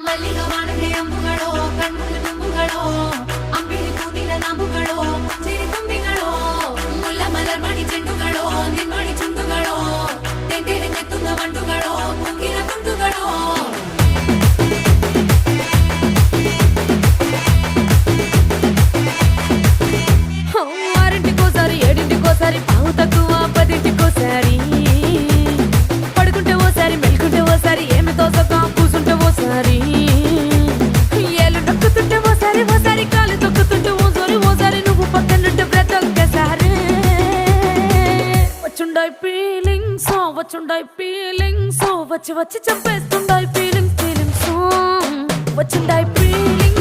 ಮಲ್ಲಿಗ ವಾಣಗೆ ಅಂಬುಗಳೋ ಕಣ್ಮುಳ್ಳು ತುಂಬುಗಳೋ ಅಂಬಿಳಿ ಕೂದಿನ ನಂಬುಗಳೋ ಮುಂಚಿರಿ ತುಂಬಿಗಳೋ ಮುಲ್ಲ ಮಲರ್ ಮಣಿ ಚೆಂಡುಗಳೋ ನಿನ್ಮಣಿ ಚುಂಡುಗಳೋ ತೆಂಟೆರೆ ನೆತ್ತುಂಗ ಮಂಡುಗಳೋ ಮುಂಗಿನ ತುಂಡುಗಳೋ ఆరింటికోసారి ఏడింటికోసారి పావు తక్కువ పదింటికోసారి పడుకుంటే ఓసారి మెలుకుంటే ఓసారి ఏమి తోసక కూసుంటే ఓసారి ఏళ్ళు నొక్కుతుంటే ఓసారి ఓసారి కాలు తొక్కుతుంటే ఓసారి నువ్వు పక్కనుంటే బ్రతొక్కసారి వచ్చుండాయి ఫీలింగ్స్ వచ్చి వచ్చి చంపేస్తుండాయి ఫీలింగ్స్ వచ్చిండాయి ఫీలింగ్స్